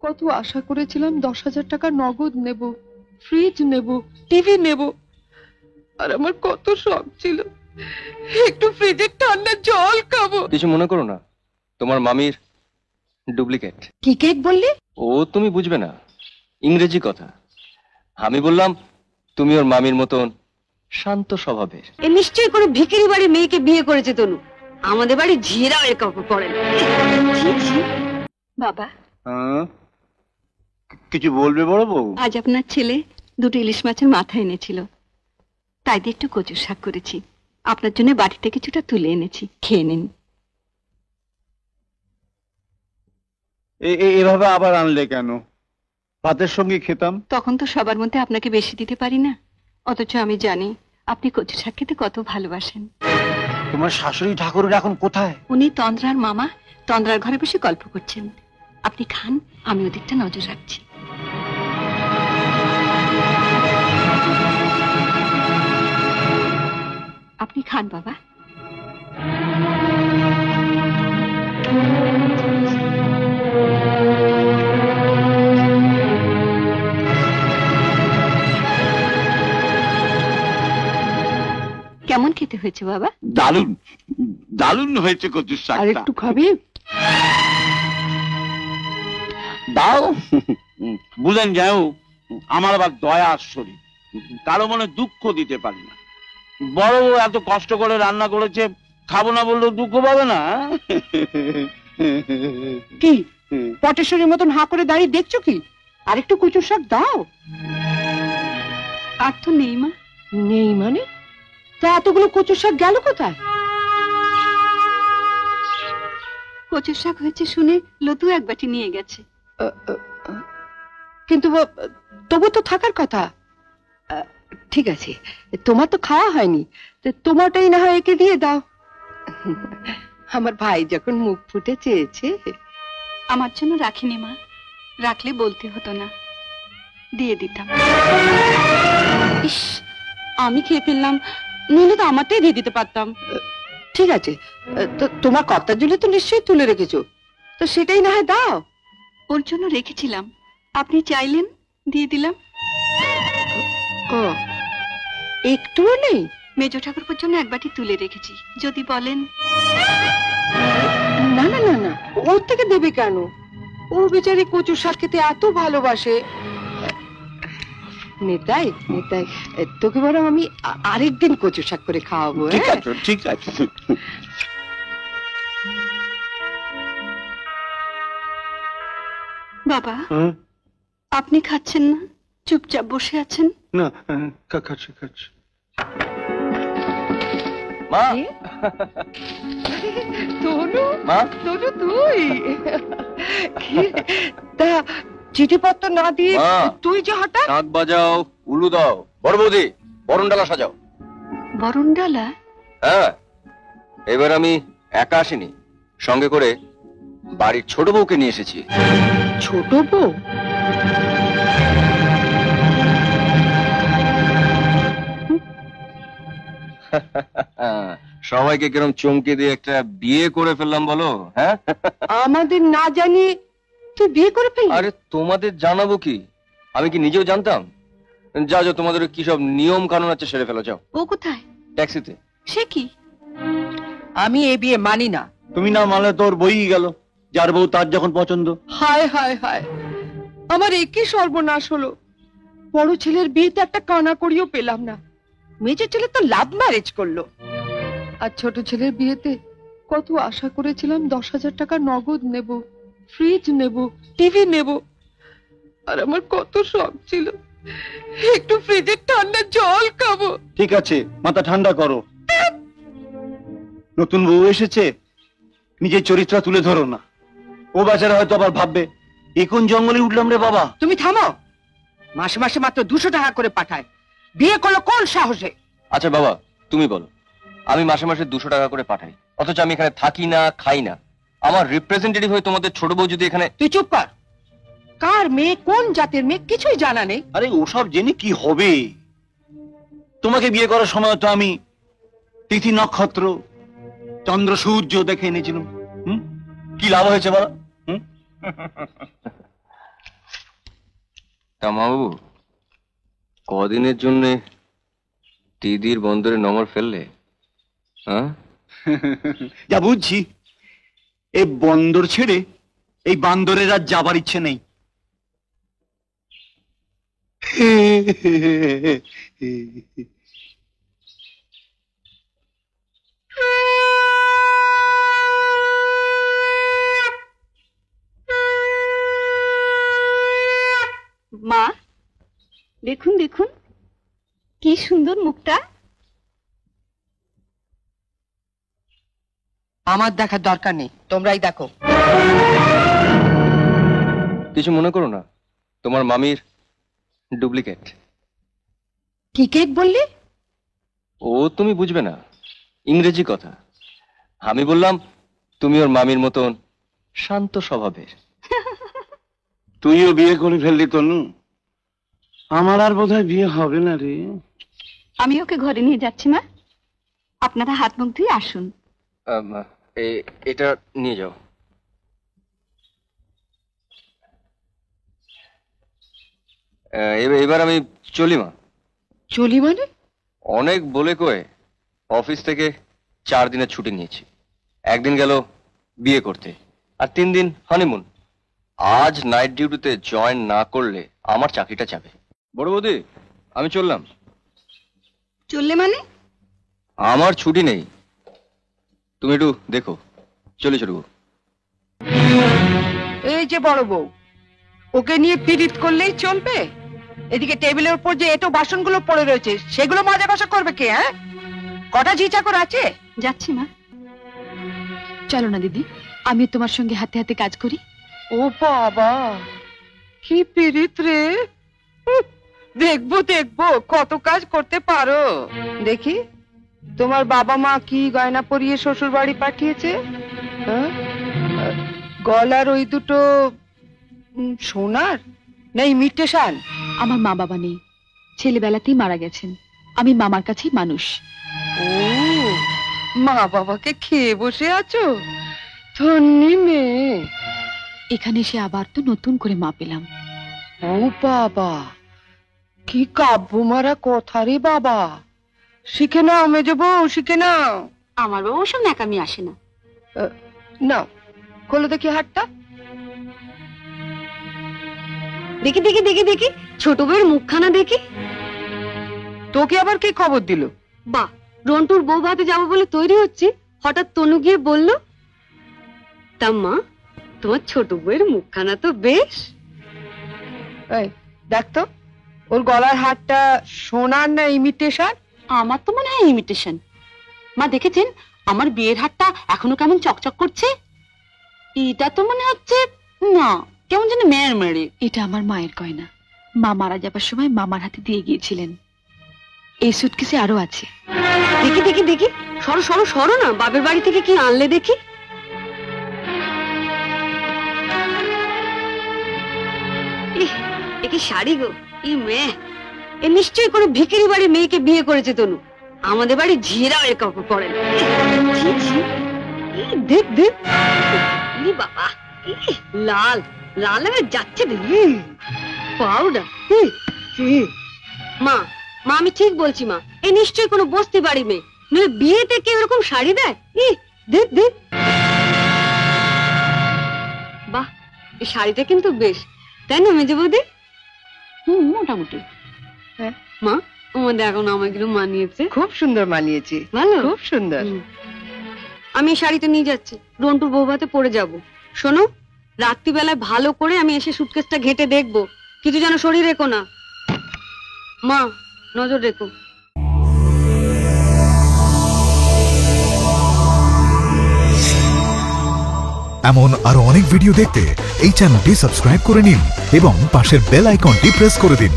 কত আশা করেছিলাম 10,000 টাকা নগদ নেব, ফ্রিজ নেব, টিভি নেব। আর আমার কত শখ ছিল একটু ফ্রিজের ঠান্ডা জল খাবো। কিছু মনে করো না, তোমার মামির ডুপ্লিকেট। কি কেক বললি? ও তুমি বুঝবে না, ইংরেজি কথা। আমি বললাম তুমি ওর মামির মতন শান্ত স্বভাবের। এ নিশ্চয়ই করে ভিখারি বাড়ির মেয়েকে বিয়ে করেছে তনু। আমাদের বাড়ি ঝিরাও এর কাপড় পরে না। বাবা, কিছু বলবে বড় বউ? আজ আপনার ছেলে 2টো ইলিশ মাছের মাথা এনেছিল, তাই দিয়ে একটু কচুর শাক করেছি। আপনার জন্য বাড়িতে কিছুটা তুলে এনেছি, খেয়ে নিন। এভাবে আবার আনলে কেন? ভাতের সঙ্গে খেতাম। তখন তো সবার মধ্যে আপনাকে বেশি দিতে পারি না, অথচ আমি জানি আপনি কচুর শাক খেতে কত ভালোবাসেন। তোমার শাশুড়ি ঠাকুরের এখন কোথায়? উনি তন্দ্রার মামা তন্দ্রার ঘরে বসে গল্প করছেন। আপনি খান, আমি ওদিকটা নজর রাখছি। আপনি খান বাবা। কেমন খেতে হয়েছে বাবা? দারুণ দারুণ হয়েছে কচুর শাক। আর একটু খাবি? দাও। বুঝেন যাও, আমার আবার দয়ার শরীর, কারো মনে দুঃখ দিতে পারি না। বড় এত কষ্ট করে রান্না করেছে, খাবো না বললেও দুঃখ পাবে না। কি পটেশ্বরীর মতন হাঁ করে দাঁড়িয়ে দেখছো কি? আর একটু কচুর শাক দাও। আর তো নেই মা। নেই মানে? তা এতগুলো কচুর শাক গেল কোথায়? কচুর শাক হয়েছে শুনে লতু এক বাটি নিয়ে গেছে। কিন্তু তবু তো থাকার কথা। ঠিক আছে, তোমার তো খাওয়া হয়নি, তোমারটাই না হয় একে দিয়ে দাও। আমার ভাই যখন মুখ ফুটে চেয়েছে। আমার জন্য রাখিনি মা, রাখলে বলতে হতো না, দিয়ে দিতাম। ইস, আমি খেয়ে ফেললাম, নইলে তো আমারটাই দিয়ে দিতে পারতাম। ঠিক আছে, তো তোমার কর্তার জন্য তো নিশ্চয়ই তুলে রেখেছো, তো সেটাই না হয় দাও। ওর জন্য রেখেছিলাম, আপনি চাইলেন দিয়ে দিলাম। ও, একটুও নেই? মেজো ঠাকুরপুর জন্য এক বাটি তুলে রেখেছি, যদি বলেন। না না না না, ওর থেকে দেবে কেন? ও বেচারি কচুর শাক খেতে এত ভালোবাসে। নেতাই নেতাই, তোকে বরং আমি আরেকদিন কচুর শাক করে খাওয়াবো। ঠিক আছে ঠিক আছে। বাবা, আপনি খাচ্ছেন না, চুপচাপ বসে আছেন? না, খাচ্ছি খাচ্ছি। মা, তনু, মা, তনু তুই? তা চিঠিপত্র না দিয়ে তুই যে হঠাৎ? শাক বাজাও, উলু দাও, বড় বৌদি বরণডালা সাজাও। বরণডালা? হ্যাঁ, এবার আমি একা আসিনি, সঙ্গে করে বাড়ির ছোট বউকে নিয়ে এসেছি। ছোট বউ? সবাইকে কিরম চমকে দিয়ে একটা বিয়ে করে ফেললাম বলো। হ্যাঁ, আমাদের না জানিয়ে তুই বিয়ে করে ফেললি? আরে তোমাদের জানাবো কি, আমি কি নিজেও জানতাম? যাও যাও, তোমাদের কি সব নিয়ম কানুন আছে সেরে ফেলো, যাও। ও কোথায়? ট্যাক্সিতে। সে কি? আমি এ বিয়ে মানি না। তুমি না মানলে তোর বই গেল, যার বউ তার যখন পছন্দ। হায় হায় হায়, আমার একই সর্বনাশ হলো। বড় ছেলের বিয়েতে একটা কানা করিও পেলাম না, মেজর ছেলে তো লাভ ম্যারেজ করলো। আর ছোট ছেলের বিয়েতে কত আশা করেছিলাম 10,000 টাকা নগদ নেব, ফ্রিজ নেব, টিভি নেব। আর আমার কত শখ ছিল একটু ফ্রিজের ঠান্ডা জল খাবো। ঠিক আছে, মাথা ঠান্ডা করো। নতুন বউ এসেছে, নিজের চরিত্র তুলে ধরো না। ও বেচারা হয়তো আবার ভাববে এ কোন জঙ্গলে উঠলাম রে বাবা। তুমি থামো, মাসে মাসে মাত্র 200 টাকা করে পাঠায়, বিয়ে করলো কোন সাহসে? আচ্ছা বাবা, তুমি বলো, আমি মাসে মাসে 200 টাকা করে পাঠাই, অথচ আমি এখানে থাকি না, খাই না। আমার রিপ্রেজেন্টেটিভ হয়ে তোমাদের ছোট বউ যদি এখানে। তুই চুপ কর, কার মেয়ে কোন জাতের মেয়ে কিছুই জানা নেই। আরে ওসব জেনে কি হবে? তোমাকে বিয়ে করার সময় তো আমি তিথি নক্ষত্র চন্দ্র সূর্য দেখে এনেছিলাম। কি লাভ হয়েছে বলো? তা মাবাবু, কদিনের জন্য দিদির বন্দরে নম্বর ফেললে? হ্যাঁ, যা বুঝছি এই বন্দর ছেড়ে এই বান্দরের আর যাবার ইচ্ছে নেই। মা, দেখুন দেখুন কি সুন্দর মুখটা। আমার দেখার দরকার নেই, তোমরাই দেখো। কিছু মনে করো না, তোমার মামির ডুপ্লিকেট। কি কেক বললি? ও তুমি বুঝবে না, ইংরেজি কথা। আমি বললাম তুমি ওর মামির মতন শান্ত স্বভাবের। তুইও বিয়ে করে ফেললি তনু, আমার আর বোধহয় বিয়ে হবে না রে। আমি ওকে ঘরে নিয়ে যাচ্ছি মা, আপনারা হাত মুখ ধুয়ে আসুন। এটা নিয়ে যাও। এবার আমি চলি মা। চলি মানে? অনেক বলে কয়ে অফিস থেকে 4 দিনের ছুটি নিয়েছি। একদিন গেল বিয়ে করতে, আর 3 দিন হানিমুন। আজ নাইট ডিউটিতে জয়েন না করলে আমার চাকরিটা যাবে। বড় বৌদি, আমি চললাম। চললে মানে? আমার ছুটি নেই, তুমি একটু দেখো। চলি ছোট বউ। এই যে বড় বউ, ওকে নিয়ে পিরিত করলেই চলবে? এদিকে টেবিলের উপর যে এটো বাসনগুলো পড়ে রয়েছে, সেগুলো মাজা কষা করবে কে? হ্যাঁ, কটা ঝি চাকর আছে? যাচ্ছি মা। চলো না দিদি, আমি তোমার সঙ্গে হাতে হাতে কাজ করি। ও বাবা, কি পিরিত রে! দেখবো দেখবো কত কাজ করতে পারো। দেখি তোমার বাবা মা কি গয়না পরিয়ে শ্বশুর বাড়ি পাঠিয়েছে। হ্যাঁ, গলার ওই দুটো সোনার না ইমিটেশন? আমার মা বাবা নেই, ছেলেবেলাতেই মারা গেছেন। আমি মামার কাছেই মানুষ। ও, মা বাবাকে খেয়ে বসে আছো? ধন্যি মেয়ে। এখানে এসে আবার তো নতুন করে মা পেলাম। ও বাবা, কি কাব্য মারা কথা রে বাবা। শিখে নাও মেজো বউ, শিখে নাও। আমার বাবা ওসব ন্যাকামি আসে না। নাও, খোলো দেখি হাতটা। দেখি দেখি দেখি দেখি ছোট বউয়ের মুখখানা দেখি। তোকে আবার কি খবর দিল? বাহ, রন্টুর বউ ভাতে যাবো বলে তৈরি হচ্ছে, হঠাৎ তনু গিয়ে বলল, তা মা তোমার ছোট বউয়ের মুখখানা তো বেশ। এই দেখ তো, ওর গলার হারটা সোনার না ইমিটেশন? আমার তো মনে হয় ইমিটেশন। মা দেখেছেন আমার বিয়ের হারটা এখনো কেমন চকচক করছে? এটা তো মনে হচ্ছে না, কেমন যেন মেয়ের মেরে। এটা আমার মায়ের গয়না, মা মারা যাবার সময় মামার হাতে দিয়ে গিয়েছিলেন। এই সুটকেসে আরো আছে। দেখি দেখি দেখি, সরো সরো সরো না, বাপের বাড়ি থেকে কি আনলে দেখি। এ কি শাড়ি গো, ই মেয়ে, এ নিশ্চয়ই কোনো ভিখারি বাড়ির মেয়েকে বিয়ে করেছে তনু। আমাদের বাড়ি ঝিরাও এ কাপড় পরে না। দেখ দেখ, বাবা লাল লাল হয়ে যাচ্ছে পাউডার। মা মা আমি ঠিক বলছি মা, এ নিশ্চয়ই কোনো বস্তি বাড়ি মেয়ে, নইলে বিয়েতে কেউ এরকম শাড়ি দেয়? দেখ দেখ, বাহ, এই শাড়িটা কিন্তু বেশ, তাই না মেজে বৌদি? মোটামুটি। হ্যাঁ মা, আমাদের এখন আমাগুলো মানিয়েছে। খুব সুন্দর মানিয়েছে, ভালো, খুব সুন্দর। আমি এই শাড়িটা নিয়ে যাচ্ছি, রন্টুর বউ ভাতে পরে যাব। শোনো, রাত্রিবেলায় ভালো করে আমি এসে সুটকেসটা ঘেটে দেখবো, কিছু যেন শরীর রেখো না। মা নজর রেখো। এমন আরো অনেক ভিডিও দেখতে এই চ্যানেলটি সাবস্ক্রাইব করে নিন এবং পাশের বেল আইকনটি প্রেস করে দিন।